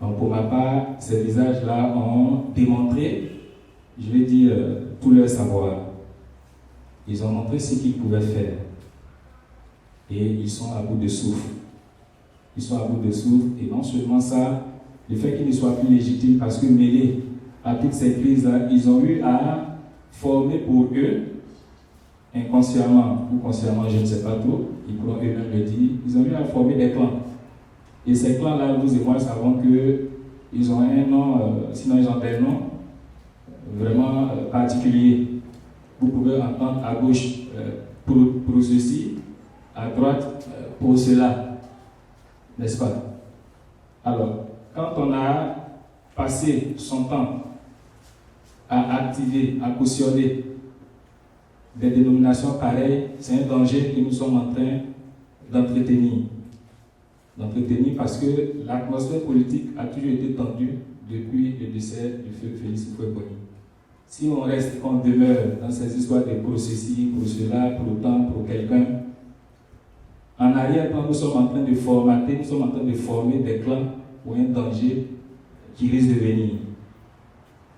Donc pour ma part, ces visages-là ont démontré, je vais dire, tout leur savoir. Ils ont montré ce qu'ils pouvaient faire. Et ils sont à bout de souffle. Ils sont à bout de souffle. Et non seulement ça, le fait qu'ils ne soient plus légitimes, parce que mêlés à toutes ces crises-là, ils ont eu à former pour eux, inconsciemment ou consciemment, je ne sais pas trop, ils pourront eux-mêmes le dire, ils ont eu à former des clans. Et ces clans-là, vous et moi savons qu'ils ont un nom, sinon ils ont des noms vraiment particuliers. Vous pouvez entendre à gauche pour ceci, à droite pour cela, n'est-ce pas? Alors, quand on a passé son temps à activer, à cautionner des dénominations pareilles, c'est un danger que nous sommes en train d'entretenir. Parce que l'atmosphère politique a toujours été tendue depuis le décès du feu Félix Houphouët-Boigny. Si on reste, on demeure dans ces histoires de pour ceci, pour cela, pour autant, pour quelqu'un, en arrière-plan, nous sommes en train de formater, nous sommes en train de former des clans pour un danger qui risque de venir.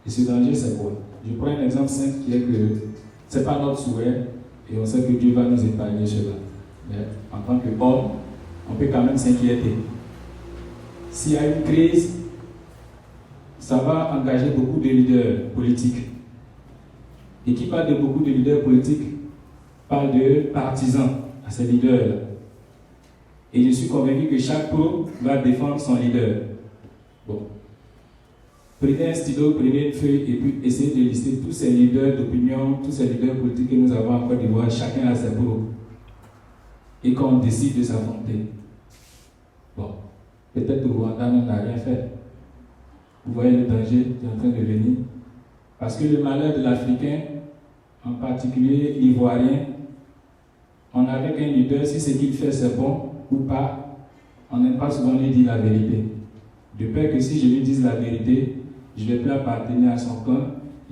Et ce danger, c'est quoi? Je prends un exemple simple qui est que ce n'est pas notre souhait et on sait que Dieu va nous épargner cela. Mais en tant qu'homme, on peut quand même s'inquiéter. S'il y a une crise, ça va engager beaucoup de leaders politiques. Et qui parle de beaucoup de leaders politiques parle de partisans à ces leaders-là. Et je suis convaincu que chaque pro va défendre son leader. Bon. Prenez un stylo, prenez une feuille et puis essayez de lister tous ces leaders d'opinion, tous ces leaders politiques que nous avons en Côte d'Ivoire, chacun a ses pros. Et qu'on décide de s'affronter. Bon. Peut-être que le Rwanda n'a rien fait. Vous voyez le danger qui est en train de venir. Parce que le malheur de l'Africain, en particulier l'Ivoirien, on a avec un leader, si ce qu'il fait c'est bon ou pas, on n'aime pas souvent lui dire la vérité. De peur que si je lui dise la vérité, je ne vais plus appartenir à son camp,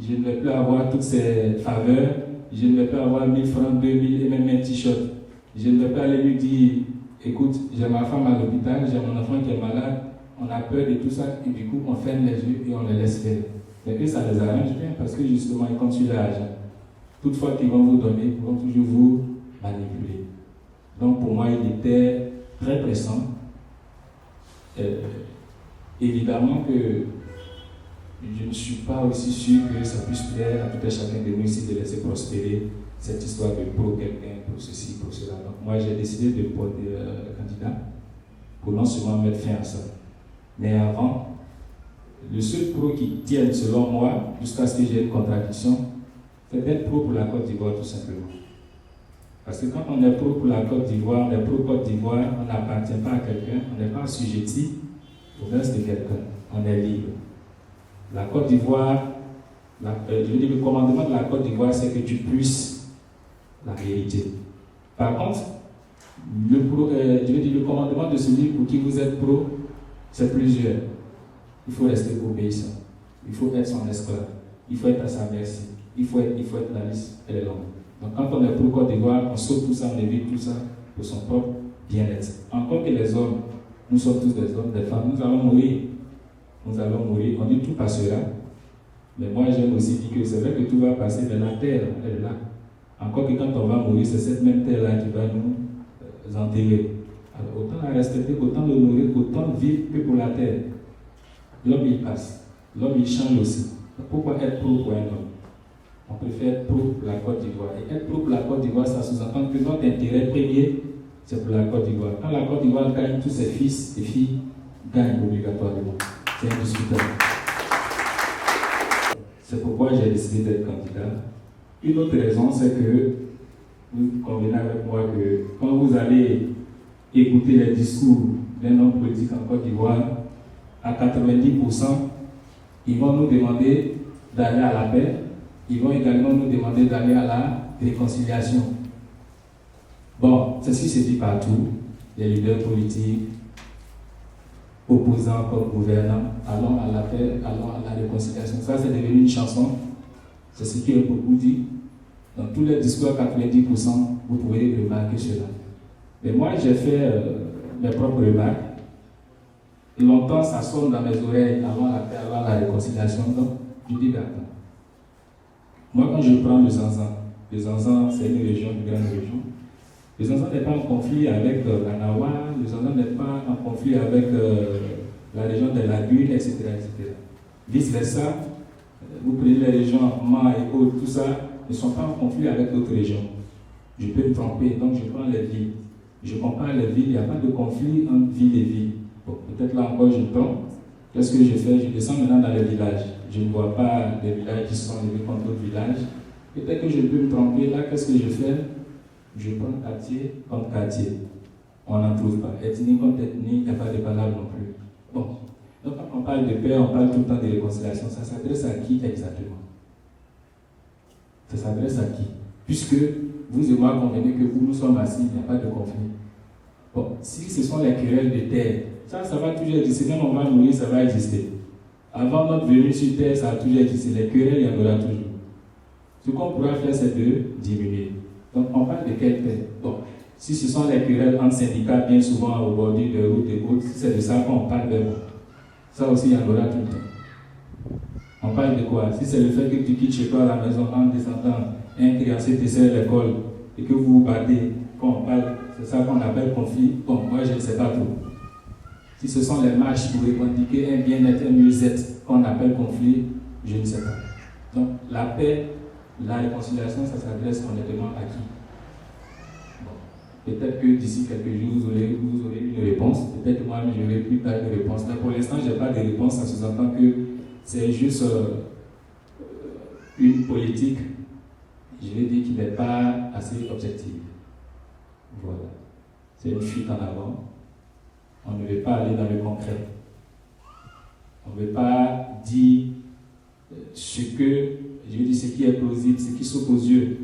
je ne vais plus avoir toutes ses faveurs, je ne vais plus avoir 1000 francs, 2000 et même un t-shirt. Je ne vais pas aller lui dire, écoute, j'ai ma femme à l'hôpital, j'ai mon enfant qui est malade, on a peur de tout ça, et du coup on ferme les yeux et on les laisse faire. Mais que ça les arrange bien, parce que justement ils comptent sur l'argent. Toutefois qu'ils vont vous donner, ils vont toujours vous manipuler. Donc pour moi, il était très pressant. Évidemment que je ne suis pas aussi sûr que ça puisse plaire à tout un chacun de nous ici de laisser prospérer cette histoire de pro quelqu'un, pour ceci, pour cela. Donc moi, j'ai décidé de porter le candidat pour non seulement mettre fin à ça. Mais avant, le seul pro qui tienne, selon moi, jusqu'à ce que j'ai une contradiction, c'est d'être pro pour la Côte d'Ivoire, tout simplement. Parce que quand on est pro pour la Côte d'Ivoire, on est pro Côte d'Ivoire, on n'appartient pas à quelqu'un, on n'est pas assujetti au reste de quelqu'un, on est libre. La Côte d'Ivoire, je veux dire, le commandement de la Côte d'Ivoire, c'est que tu puisses la vérité. Par contre, le commandement de celui pour qui vous êtes pro, c'est plusieurs. Il faut rester obéissant. Il faut être son esclave. Il faut être à sa merci. Il faut être la liste, elle est longue. Donc quand on est pro Côte d'Ivoire, on saute tout ça, on évite tout ça pour son propre bien-être. Encore que les hommes, nous sommes tous des hommes, des femmes, nous allons mourir. Nous allons mourir. On dit tout passera. Mais moi j'aime aussi dire que c'est vrai que tout va passer, mais la terre, elle est là. Encore que quand on va mourir, c'est cette même terre-là qui va nous enterrer. Alors autant la respecter, autant l'honorer, autant vivre que pour la terre. L'homme il passe. L'homme il change aussi. Pourquoi être pro pour un homme? On préfère être pro pour la Côte d'Ivoire. Et être pro pour la Côte d'Ivoire, ça sous-entend que notre intérêt premier, c'est pour la Côte d'Ivoire. Quand la Côte d'Ivoire gagne, tous ses fils et filles gagnent obligatoirement. C'est indiscutable. C'est pourquoi j'ai décidé d'être candidat. Une autre raison, c'est que vous convenez avec moi que quand vous allez écouter les discours d'un homme politique en Côte d'Ivoire, à 90%, ils vont nous demander d'aller à la paix. Ils vont également nous demander d'aller à la réconciliation. Bon, c'est ce qui se dit partout. Les leaders politiques, opposants comme gouvernants, allons à la paix, allons à la réconciliation. Ça, c'est devenu une chanson. C'est ce qui est beaucoup dit. Dans tous les discours, 90%, vous pouvez remarquer cela. Mais moi, j'ai fait mes propres remarques. longtemps, ça sonne dans mes oreilles avant la paix, avant la réconciliation. Donc, je dis, attends. Moi, quand je prends le Zanzan, c'est une région, une grande région. Le Zanzan n'est pas en conflit avec la Nawa, le Zanzan n'est pas en conflit avec la région des lagunes, etc., etc. Vice-versa, vous prenez les régions Ma et autres, tout ça, ne sont pas en conflit avec d'autres régions. Je peux me tromper, donc je prends les villes. Je compare les villes, il n'y a pas de conflit entre ville et ville. Bon, peut-être là encore je me trompe. Qu'est-ce que je fais? Je descends maintenant dans les villages. Je ne vois pas des villages qui sont élevés contre d'autres villages. Peut-être que je peux me tromper. Là, qu'est-ce que je fais? Je prends quartier contre quartier. On n'en trouve pas. Ethnie contre ethnie, il n'y a pas de valable non plus. Bon. Donc quand on parle de paix, on parle tout le temps de réconciliation. Ça s'adresse à qui exactement? Ça s'adresse à qui? Puisque vous et moi convenez que où nous sommes assis, il n'y a pas de conflit. Bon, si ce sont les querelles de terre, ça va toujours exister. Même on va mourir, ça va exister. Avant notre venue sur terre, ça a toujours existé. Les querelles, il y en aura toujours. Ce qu'on pourra faire, c'est de diminuer. Donc on parle de quelle paix? Bon, si ce sont les querelles entre syndicats, bien souvent au bord de routes et autres, si c'est de ça qu'on parle, ben bon. Ça aussi, il y en aura tout le temps. On parle de quoi? Si c'est le fait que tu quittes chez toi à la maison en descendant, un créancier te sert l'école et que vous vous battez, quand on parle, c'est ça qu'on appelle conflit. Bon, moi je ne sais pas trop. Si ce sont les marches pour revendiquer un bien-être, un mieux-être qu'on appelle conflit, je ne sais pas. Donc la paix, la réconciliation, ça s'adresse honnêtement à qui? Bon. Peut-être que d'ici quelques jours, vous aurez une réponse. Peut-être moi-même, je n'aurai plus pas de réponse. Mais pour l'instant, je n'ai pas de réponse. Ça sous-entend que c'est juste une politique, je vais dire, qui n'est pas assez objective. Voilà. C'est une fuite en avant. On ne veut pas aller dans le concret. On ne veut pas dire ce qui est plausible, ce qui saute aux yeux.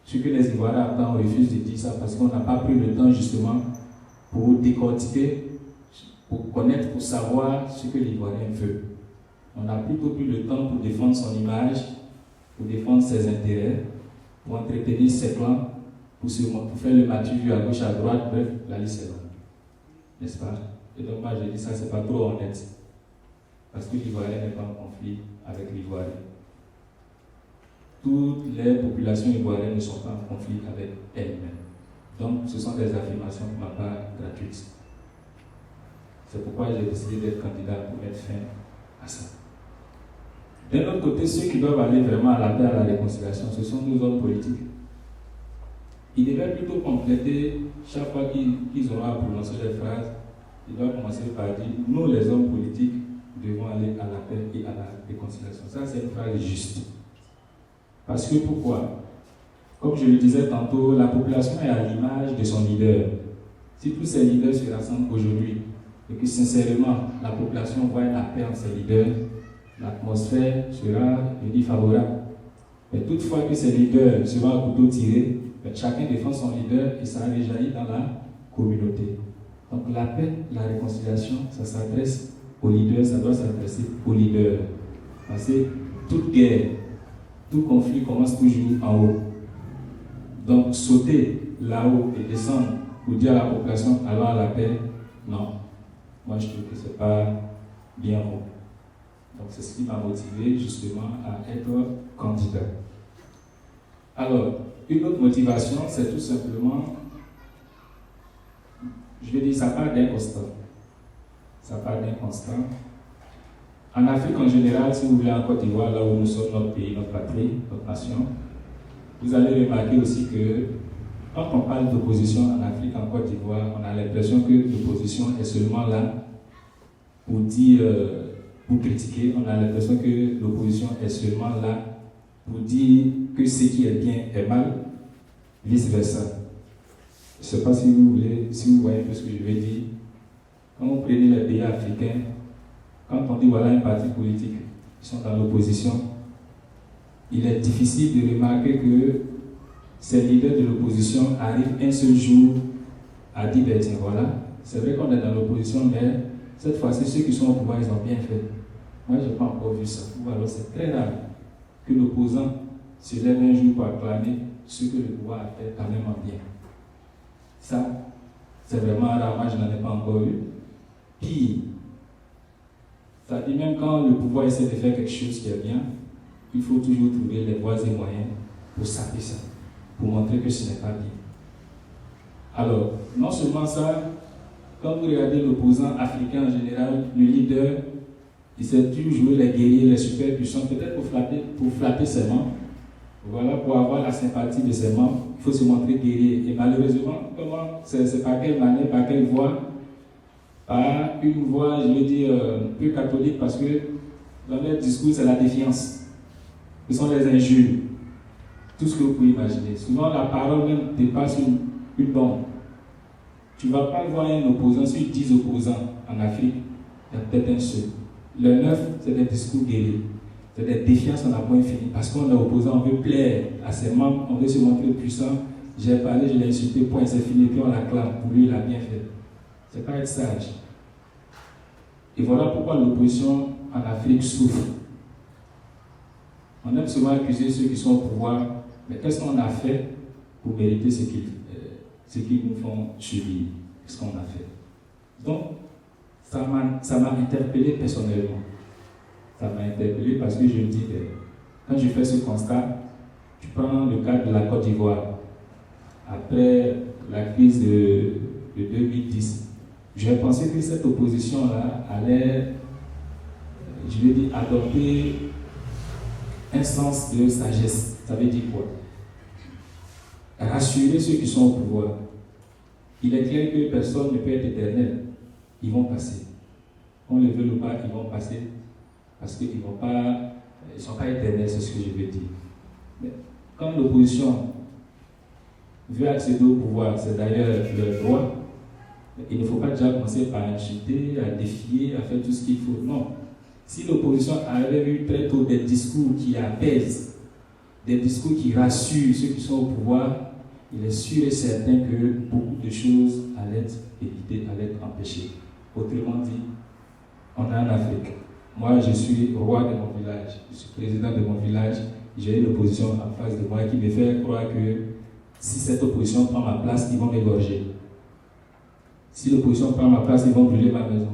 Ce que les Ivoiriens attendent, on refuse de dire ça parce qu'on n'a pas pris le temps justement pour décortiquer, pour connaître, pour savoir ce que l'Ivoirien veut. On a plutôt pris le temps pour défendre son image, pour défendre ses intérêts, pour entretenir ses plans, pour faire le match vu à gauche, à droite, bref, la liste est longue. N'est-ce pas? Et donc moi je dis ça, c'est pas trop honnête. Parce que l'Ivoirien n'est pas en conflit avec l'Ivoirien. Toutes les populations ivoiriennes ne sont pas en conflit avec elles-mêmes. Donc ce sont des affirmations pour ma part gratuites. C'est pourquoi j'ai décidé d'être candidat pour mettre fin à ça. D'un autre côté, ceux qui doivent aller vraiment à la paix, à la réconciliation, ce sont nos hommes politiques. Ils devraient plutôt compléter, chaque fois qu'ils auront à prononcer des phrases, ils doivent commencer par dire, nous les hommes politiques devons aller à la paix et à la réconciliation. Ça c'est une phrase juste. Parce que pourquoi? Comme je le disais tantôt, la population est à l'image de son leader. Si tous ces leaders se rassemblent aujourd'hui, et que sincèrement la population voit la paix en ses leaders, l'atmosphère sera, je dis, favorable. Mais toutefois que ces leaders seront à couteau tiré, chacun défend son leader et ça réjaillit dans la communauté. Donc la paix, la réconciliation, ça s'adresse aux leaders, ça doit s'adresser aux leaders. Parce que toute guerre, tout conflit commence toujours en haut. Donc sauter là-haut et descendre pour dire à la population allons à la paix, non. Moi je trouve que ce n'est pas bien bon. Donc c'est ce qui m'a motivé justement à être candidat. Alors, une autre motivation, c'est tout simplement, je vais dire, ça part d'un constat. Ça part d'un constat. En Afrique en général, si vous voulez en Côte d'Ivoire, là où nous sommes, notre pays, notre patrie, notre nation, vous allez remarquer aussi que quand on parle d'opposition en Afrique, en Côte d'Ivoire, on a l'impression que l'opposition est seulement là pour dire, pour critiquer. On a l'impression que l'opposition est seulement là pour dire que ce qui est bien est mal, vice-versa. Je ne sais pas si vous voyez un peu ce que je vais dire. Quand vous prenez les pays africains, quand on dit voilà un parti politique qui sont dans l'opposition, il est difficile de remarquer que ces leaders de l'opposition arrivent un seul jour à dire ben tiens voilà, c'est vrai qu'on est dans l'opposition, mais cette fois-ci ceux qui sont au pouvoir ils ont bien fait. Moi je n'ai pas encore vu ça. Alors c'est très rare que l'opposant se lève un jour pour acclamer ce que le pouvoir a fait quand même bien. Ça, c'est vraiment rare, moi je n'en ai pas encore vu. Pire, C'est-à-dire même quand le pouvoir essaie de faire quelque chose qui est bien, il faut toujours trouver les voies et moyens pour saper ça, pour montrer que ce n'est pas bien. Alors, non seulement ça, quand vous regardez l'opposant africain en général, le leader, il sait toujours jouer les guerriers, les superpuissants, peut-être pour flatter ses membres. Voilà, pour avoir la sympathie de ses membres, il faut se montrer guerrier. Et malheureusement, c'est par quelle manière, par quelle voie? Par une voie, je veux dire, peu catholique, parce que dans leur discours, c'est la défiance. Ce sont les injures. Tout ce que vous pouvez imaginer. Souvent, la parole même dépasse une bombe. Tu ne vas pas voir un opposant, sur 10 opposants en Afrique, il y a peut-être un seul. Le 9, c'est des discours guerriers. C'est des défiances en a point fini. Parce qu'on est opposant, on veut plaire à ses membres, on veut se montrer puissant. J'ai parlé, je l'ai insulté, point, c'est fini, puis on l'acclame. Pour lui, il a bien fait. C'est pas être sage. Et voilà pourquoi l'opposition en Afrique souffre. On aime souvent accuser ceux qui sont au pouvoir, mais qu'est-ce qu'on a fait pour mériter ce qu'ils nous font subir? Qu'est-ce qu'on a fait? Donc, ça m'a interpellé personnellement. Ça m'a interpellé parce que je me dis, quand je fais ce constat, tu prends le cas de la Côte d'Ivoire. Après la crise de 2010, j'ai pensé que cette opposition-là allait, je vais dire, adopter un sens de sagesse. Ça veut dire quoi? Rassurer ceux qui sont au pouvoir. Il est clair que personne ne peut être éternel. Ils vont passer. On le veut ou pas, ils vont passer parce qu'ils ne sont pas éternels, c'est ce que je veux dire. Mais quand l'opposition veut accéder au pouvoir, c'est d'ailleurs leur droit, il ne faut pas déjà commencer par insulter, à défier, à faire tout ce qu'il faut. Non. Si l'opposition avait eu très tôt des discours qui apaisent, des discours qui rassurent ceux qui sont au pouvoir, il est sûr et certain que beaucoup de choses allaient être évitées, allaient être empêchées. Autrement dit, on est en Afrique. Moi, je suis roi de mon village, je suis président de mon village, j'ai une opposition en face de moi qui me fait croire que si cette opposition prend ma place, ils vont m'égorger. Si l'opposition prend ma place, ils vont brûler ma maison.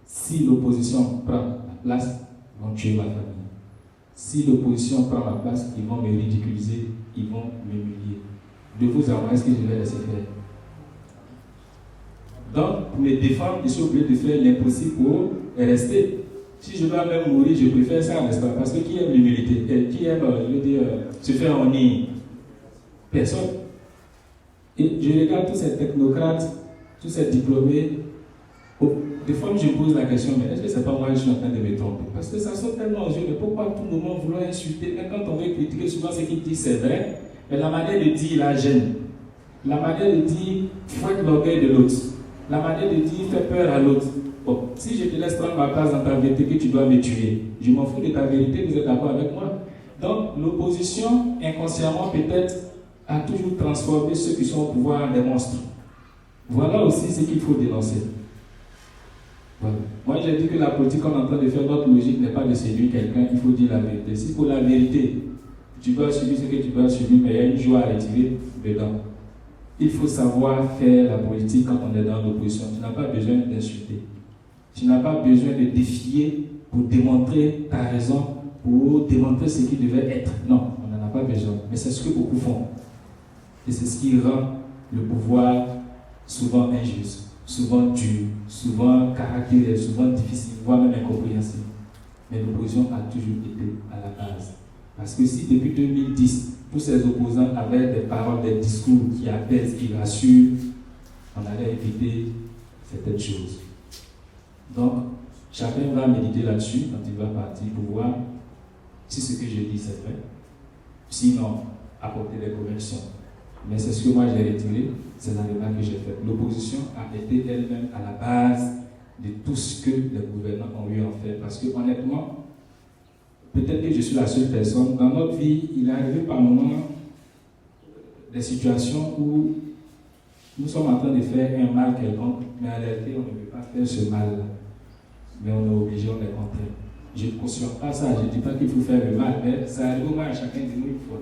Si l'opposition prend ma place, ils vont tuer ma famille. Si l'opposition prend ma place, ils vont me ridiculiser, ils vont m'humilier. De vous à moi, est-ce que je vais laisser faire? Donc, pour me défendre, je suis obligé de faire l'impossible pour rester. Si je dois même mourir, je préfère ça, n'est-ce pas? Parce que qui aime l'humilité? Qui aime, je veux dire, se faire honneur? Personne. Et je regarde tous ces technocrates, tous ces diplômés. Des fois, je me pose la question, mais est-ce que c'est pas moi que je suis en train de me tromper? Parce que ça saute tellement aux yeux, mais pourquoi à tout moment vouloir insulter? Même quand on veut critiquer, souvent ce qu'ils disent c'est vrai, mais la manière de dire la gêne. La manière de dire fouette l'orgueil de l'autre. La manière de dire fait peur à l'autre. Bon, si je te laisse prendre ma place dans ta vérité que tu dois me tuer, je m'en fous de ta vérité, vous êtes d'accord avec moi? Donc, l'opposition, inconsciemment peut-être, a toujours transformé ceux qui sont au pouvoir en des monstres. Voilà aussi ce qu'il faut dénoncer. Voilà. Moi, j'ai dit que la politique qu'on est en train de faire, notre logique n'est pas de séduire quelqu'un, il faut dire la vérité. Si pour la vérité, tu dois subir ce que tu dois subir, mais il y a une joie à retirer dedans. Il faut savoir faire la politique quand on est dans l'opposition. Tu n'as pas besoin d'insulter. Tu n'as pas besoin de défier pour démontrer ta raison, pour démontrer ce qui devait être. Non, on n'en a pas besoin. Mais c'est ce que beaucoup font. Et c'est ce qui rend le pouvoir souvent injuste, souvent dur, souvent caractérisé, souvent difficile, voire même incompréhensible. Mais l'opposition a toujours été à la base. Parce que si depuis 2010, tous ces opposants avaient des paroles, des discours qui apaisent, qui rassurent, on allait éviter certaines choses. Donc, chacun va méditer là-dessus quand il va partir pour voir si ce que je dis c'est vrai. Sinon, apporter des corrections. Mais c'est ce que moi j'ai retiré, c'est la remarque que j'ai faite. L'opposition a été elle-même à la base de tout ce que les gouvernants ont eu à faire. Parce que honnêtement, peut-être que je suis la seule personne. Dans notre vie, il est arrivé par moments des situations où nous sommes en train de faire un mal quelconque, mais en réalité, on ne peut pas faire ce mal-là. Mais on est obligé, on est contraint. Je ne cautionne pas ça, je ne dis pas qu'il faut faire le mal, mais ça arrive au moins à chacun de nous une fois.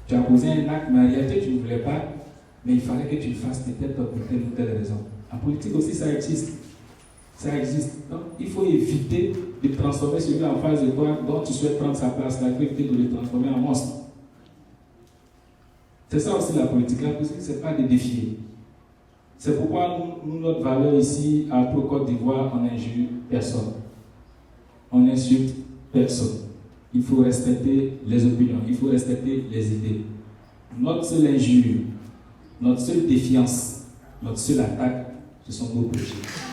Tu as posé un acte, mais en réalité, tu ne voulais pas, mais il fallait que tu le fasses peut-être pour telle ou telle raison. En politique aussi, ça existe. Ça existe. Donc, il faut éviter de transformer celui en face de toi dont tu souhaites prendre sa place. Il faut éviter de le transformer en monstre. C'est ça aussi la politique. La politique, ce n'est pas de défier. C'est pourquoi nous, notre valeur ici, à Pro Côte d'Ivoire, on n'injure personne. On n'insulte personne. Il faut respecter les opinions, il faut respecter les idées. Notre seule injure, notre seule défiance, notre seule attaque, ce sont nos péchés.